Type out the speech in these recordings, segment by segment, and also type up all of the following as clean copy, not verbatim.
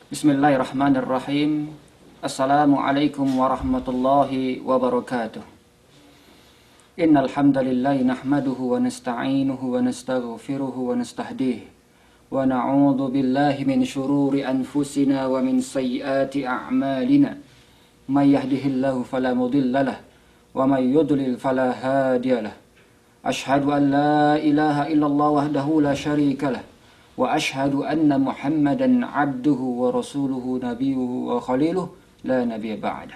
Bismillahirrahmanirrahim. Assalamualaikum warahmatullahi wabarakatuh. Innal hamdalillah nahmaduhu wa nasta'inuhu wa nastaghfiruhu wa nastahdihi wa na'udzu billahi min shururi anfusina wa min sayyiati a'malina. May yahdihillahu fala mudilla lahu wa may yudlil fala hadiya lahu. Ashhadu an la ilaha illallah wahdahu la syarika lahu wa ashhadu anna Muhammadan abduhu wa rasuluhu nabiyuhu wa khaliluhu la nabiyya ba'dah.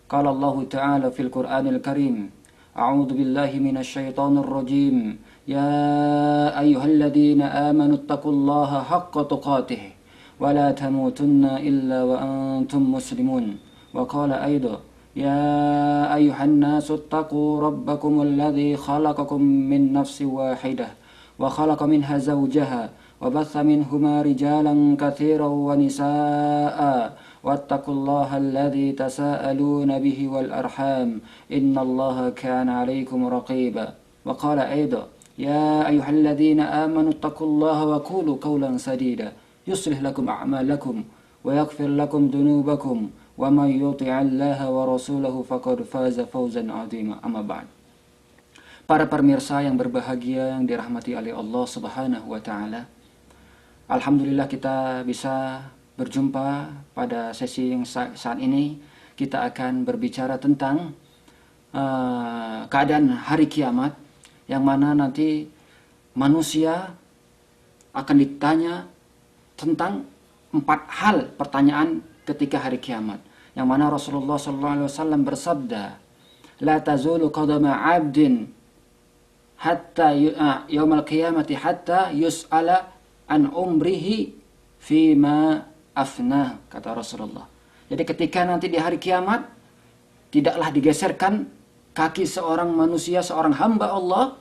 Qala Allah Ta'ala fil Qur'anil Karim, a'udzu billahi minasy syaithanir rajim. Ya ayyuhalladzina amanu taqullaha haqqa tuqatih wa la tamutunna illa wa antum muslimun. Wa qala aidan, ya ayyuhan nasu taqu rabbakumul ladzi khalaqakum min nafsin wahidah wa khalaqa minha zawjaha wa batha minhuma rijalan katsiran wa nisaa'a wattaqullaha alladzi tasaaluna bihi wal arham innallaha kana 'alaykum raqiba. Wa qala aidan, ya ayyuhalladzina amanu taqullaha wa qulu qawlan sadida yuslih lakum a'malakum wa yaghfir lakum dhunubakum wa may yuti'illaha wa rasulahu faqad faza fawzan 'azima. Amma ba'd. Para pemirsa yang berbahagia yang dirahmati oleh Allah Subhanahu wa taala. Alhamdulillah kita bisa berjumpa pada sesi yang saat ini. Kita akan berbicara tentang keadaan hari kiamat, yang mana nanti manusia akan ditanya tentang 4 hal pertanyaan ketika hari kiamat, yang mana Rasulullah SAW bersabda, la tazulu qadama 'abdin hatta yaumal qiyamati hatta yus'ala an umrihi fima afna, kata Rasulullah. Jadi ketika nanti di hari kiamat tidaklah digeserkan kaki seorang manusia, seorang hamba Allah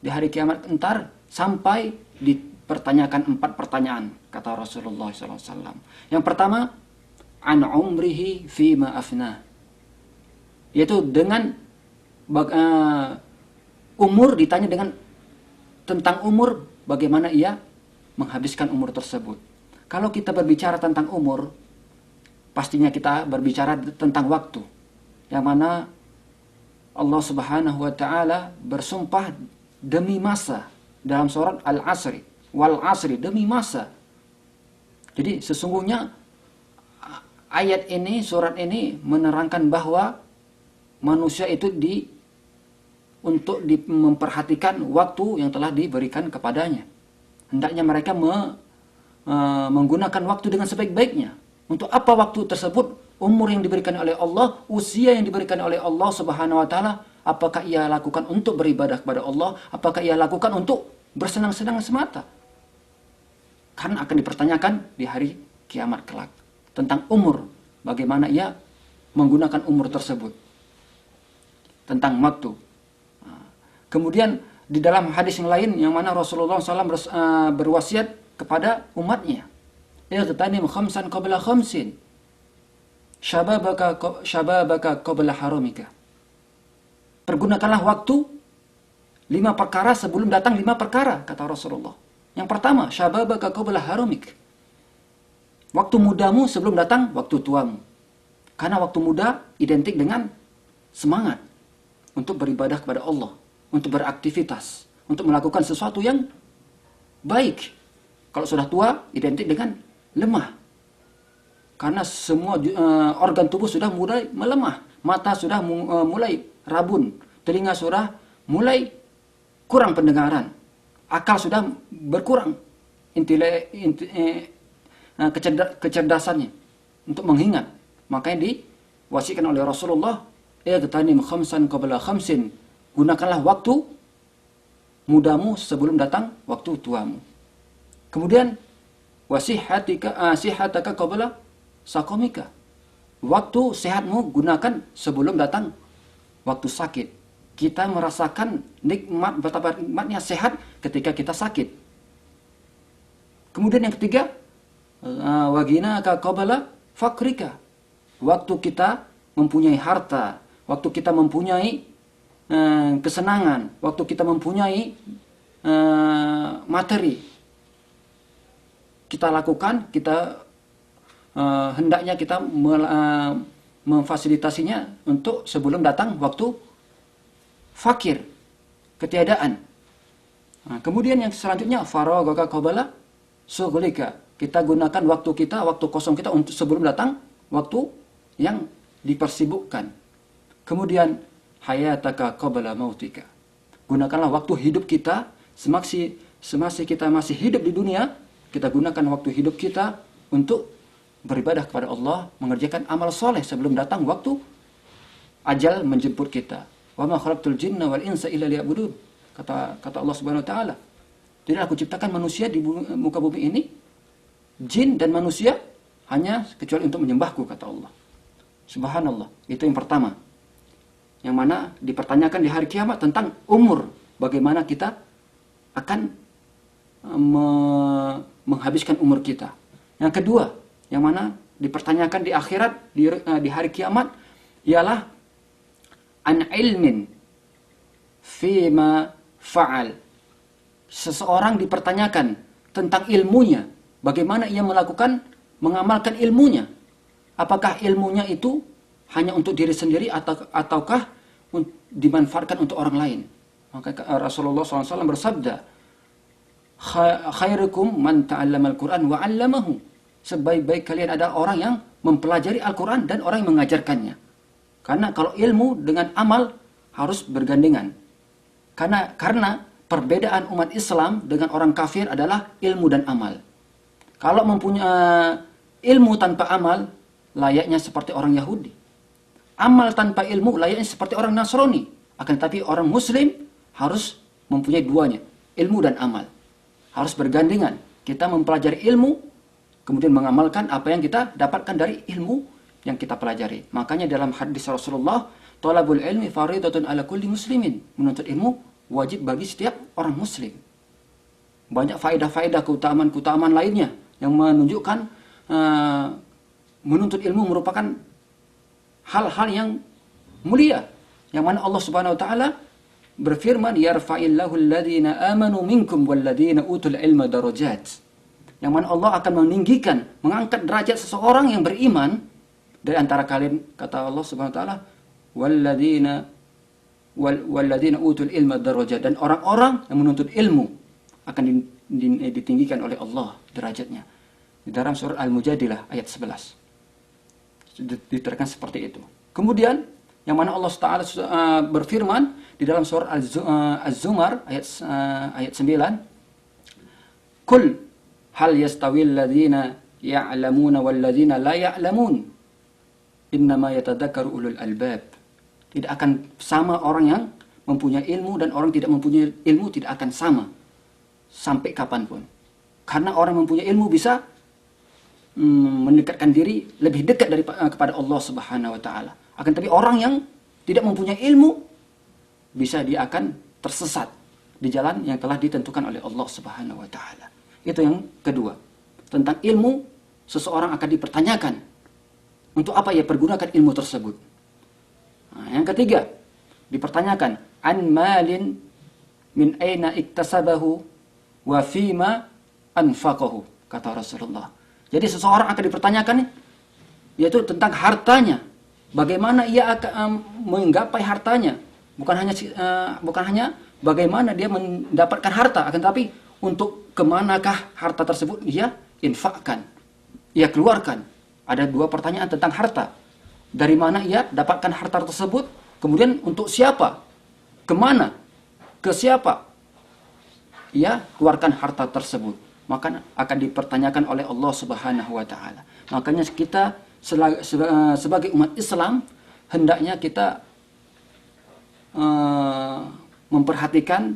di hari kiamat entar sampai dipertanyakan 4 pertanyaan, kata Rasulullah SAW. Yang pertama, an umrihi fima afna, yaitu dengan umur, ditanya dengan tentang umur, bagaimana ia menghabiskan umur tersebut. Kalau kita berbicara tentang umur, pastinya kita berbicara tentang waktu, yang mana Allah Subhanahu wa taala bersumpah demi masa dalam surat Al-Asri, wal asri, demi masa. Jadi sesungguhnya ayat ini, surat ini menerangkan bahwa manusia itu untuk memperhatikan waktu yang telah diberikan kepadanya. Hendaknya mereka menggunakan waktu dengan sebaik-baiknya. Untuk apa waktu tersebut? Umur yang diberikan oleh Allah, usia yang diberikan oleh Allah Subhanahu wa taala, apakah ia lakukan untuk beribadah kepada Allah? Apakah ia lakukan untuk bersenang-senang semata? Karena akan dipertanyakan di hari kiamat kelak tentang umur, bagaimana ia menggunakan umur tersebut, tentang waktu. Kemudian di dalam hadis yang lain, yang mana Rasulullah SAW berwasiat kepada umatnya, ightanim khamsan qabla khamsin, syababaka qabla haramika. Pergunakanlah waktu 5 perkara sebelum datang 5 perkara, kata Rasulullah. Yang pertama, syababaka qabla haramik, waktu mudamu sebelum datang waktu tuamu. Karena waktu muda identik dengan semangat untuk beribadah kepada Allah, untuk beraktivitas, untuk melakukan sesuatu yang baik. Kalau sudah tua, identik dengan lemah. Karena semua organ tubuh sudah mulai melemah. Mata sudah mulai rabun. Telinga sudah mulai kurang pendengaran. Akal sudah berkurang kecerdasannya untuk mengingat. Makanya diwasikan oleh Rasulullah, ightanim khamsan qabla khamsin, gunakanlah waktu mudamu sebelum datang waktu tuamu. Kemudian sihataka qabla saqamika, waktu sehatmu gunakan sebelum datang waktu sakit. Kita merasakan nikmat, betapa nikmatnya sehat ketika kita sakit. Kemudian yang ketiga, waginaka qabla fakrika, waktu kita mempunyai harta, waktu kita mempunyai kesenangan, waktu kita mempunyai materi, kita lakukan, kita hendaknya kita memfasilitasinya untuk sebelum datang waktu fakir, ketiadaan. Nah, kemudian yang selanjutnya faragaka qabala syughlika. Kita gunakan waktu kita, waktu kosong kita untuk sebelum datang waktu yang dipersibukkan. Kemudian hayataka qabla mautika. Gunakanlah waktu hidup kita semasa kita masih hidup di dunia, kita gunakan waktu hidup kita untuk beribadah kepada Allah, mengerjakan amal soleh sebelum datang waktu ajal menjemput kita. Wa ma khalaqtul jinna wal insa illa liya'budun. Kata Allah Subhanahu wa taala. Tidak aku ciptakan manusia di muka bumi ini, jin dan manusia hanya kecuali untuk menyembahku, kata Allah. Subhanallah. Itu yang pertama. Yang mana dipertanyakan di hari kiamat tentang umur. Bagaimana kita akan menghabiskan umur kita. Yang kedua, yang mana dipertanyakan di akhirat, di hari kiamat, ialah an ilmin fima fa'al. Seseorang dipertanyakan tentang ilmunya. Bagaimana ia mengamalkan ilmunya. Apakah ilmunya itu hanya untuk diri sendiri ataukah dimanfaatkan untuk orang lain. Maka Rasulullah SAW bersabda, khairukum man ta'allama al-Quran wa 'allamahu. Sebaik-baik kalian adalah orang yang mempelajari Al-Quran dan orang yang mengajarkannya. Karena kalau ilmu dengan amal harus bergandengan. Karena perbedaan umat Islam dengan orang kafir adalah ilmu dan amal. Kalau mempunyai ilmu tanpa amal, layaknya seperti orang Yahudi. Amal tanpa ilmu layaknya seperti orang Nasrani. Akan tetapi orang Muslim harus mempunyai duanya, ilmu dan amal. Harus bergandengan. Kita mempelajari ilmu, kemudian mengamalkan apa yang kita dapatkan dari ilmu yang kita pelajari. Makanya dalam hadis Rasulullah, talabul ilmi faridatun ala kulli muslimin. Menuntut ilmu wajib bagi setiap orang Muslim. Banyak faedah-faedah, keutamaan-keutamaan lainnya yang menunjukkan menuntut ilmu merupakan hal-hal yang mulia, yang mana Allah Subhanahu wa taala berfirman, yarfa'illahu alladhina amanu minkum walladhina utul ilma darajat. Yang mana Allah akan meninggikan, mengangkat derajat seseorang yang beriman dari antara kalian, kata Allah Subhanahu wa taala, walladhina utul ilma darajat, dan orang-orang yang menuntut ilmu akan ditinggikan oleh Allah derajatnya. Di dalam surah Al-Mujadilah ayat 11. Diterangkan seperti itu. Kemudian yang mana Allah Taala berfirman di dalam surah Az-Zumar ayat 9, "Qul hal yastawil ladzina ya'lamuna wal ladzina la ya'lamun innama yatadzakkaru ulul albab." Tidak akan sama orang yang mempunyai ilmu dan orang tidak mempunyai ilmu, tidak akan sama sampai kapanpun. Karena orang mempunyai ilmu bisa mendekatkan diri lebih dekat kepada Allah Subhanahu wa taala. Akan tapi orang yang tidak mempunyai ilmu bisa dia akan tersesat di jalan yang telah ditentukan oleh Allah Subhanahu wa taala. Itu yang kedua. Tentang ilmu, seseorang akan dipertanyakan untuk apa ia pergunakan ilmu tersebut. Nah, yang ketiga, dipertanyakan an malin min aina iktasabahu wa fima anfaqahu, kata Rasulullah. Jadi seseorang akan dipertanyakan yaitu tentang hartanya. Bagaimana ia akan menggapai hartanya? Bukan hanya bagaimana dia mendapatkan harta, akan tapi untuk kemanakah harta tersebut dia infakkan, ia keluarkan. Ada dua pertanyaan tentang harta. Dari mana ia dapatkan harta tersebut? Kemudian untuk siapa? Kemana? Ke siapa? Ia keluarkan harta tersebut. Maka akan dipertanyakan oleh Allah Subhanahu wa taala. Makanya kita sebagai umat Islam hendaknya kita memperhatikan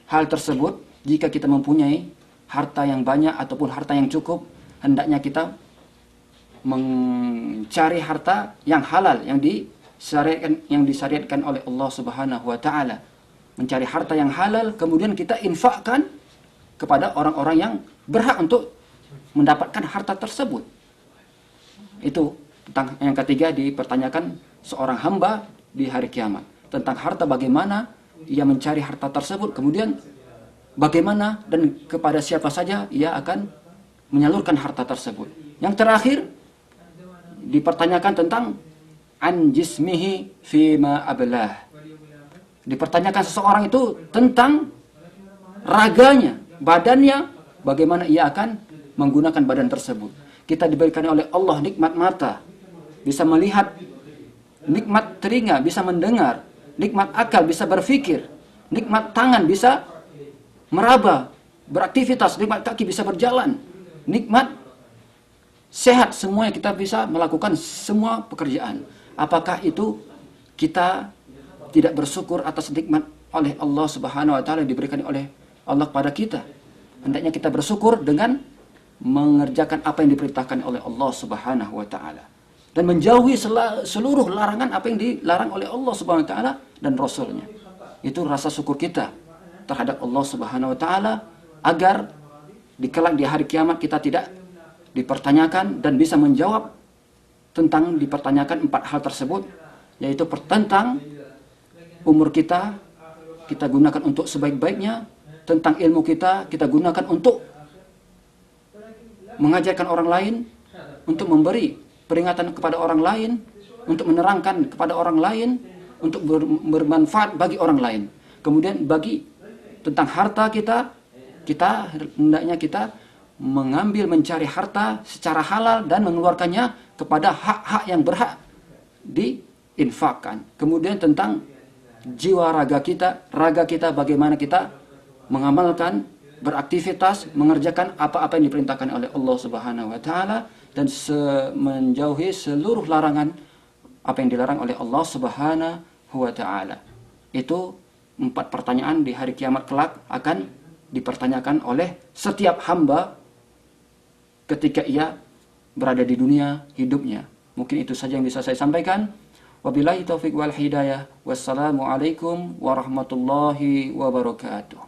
hal tersebut. Jika kita mempunyai harta yang banyak ataupun harta yang cukup, hendaknya kita mencari harta yang halal, yang disyariatkan oleh Allah Subhanahu wa taala. Mencari harta yang halal, kemudian kita infakkan kepada orang-orang yang berhak untuk mendapatkan harta tersebut. Itu tentang yang ketiga, dipertanyakan seorang hamba di hari kiamat tentang harta, bagaimana ia mencari harta tersebut, kemudian bagaimana dan kepada siapa saja ia akan menyalurkan harta tersebut. Yang terakhir dipertanyakan tentang an jismihi fima ablah. Dipertanyakan seseorang itu tentang raganya, badannya, bagaimana ia akan menggunakan badan tersebut. Kita diberikan oleh Allah nikmat mata, bisa melihat, nikmat telinga, bisa mendengar, nikmat akal, bisa berpikir, nikmat tangan, bisa meraba, beraktivitas, nikmat kaki, bisa berjalan, nikmat sehat, semuanya kita bisa melakukan semua pekerjaan. Apakah itu kita tidak bersyukur atas nikmat oleh Allah Subhanahu wa taala yang diberikan oleh Allah kepada kita? Hendaknya kita bersyukur dengan mengerjakan apa yang diperintahkan oleh Allah Subhanahu wa taala dan menjauhi seluruh larangan apa yang dilarang oleh Allah Subhanahu wa taala dan Rasulnya. Itu rasa syukur kita terhadap Allah Subhanahu wa taala, agar di kelak di hari kiamat kita tidak dipertanyakan dan bisa menjawab tentang dipertanyakan 4 hal tersebut, yaitu tentang umur kita gunakan untuk sebaik-baiknya, tentang ilmu kita gunakan untuk mengajarkan orang lain, untuk memberi peringatan kepada orang lain, untuk menerangkan kepada orang lain, untuk bermanfaat bagi orang lain. Kemudian bagi tentang harta kita hendaknya kita mengambil, mencari harta secara halal dan mengeluarkannya kepada hak-hak yang berhak diinfakkan. Kemudian tentang jiwa raga kita bagaimana kita mengamalkan, beraktivitas, mengerjakan apa-apa yang diperintahkan oleh Allah Subhanahu wa taala dan menjauhi seluruh larangan apa yang dilarang oleh Allah Subhanahu wa taala. Itu 4 pertanyaan di hari kiamat kelak akan dipertanyakan oleh setiap hamba ketika ia berada di dunia hidupnya. Mungkin itu saja yang bisa saya sampaikan. Wabillahi taufiq wal hidayah. Wassalamualaikum warahmatullahi wabarakatuh.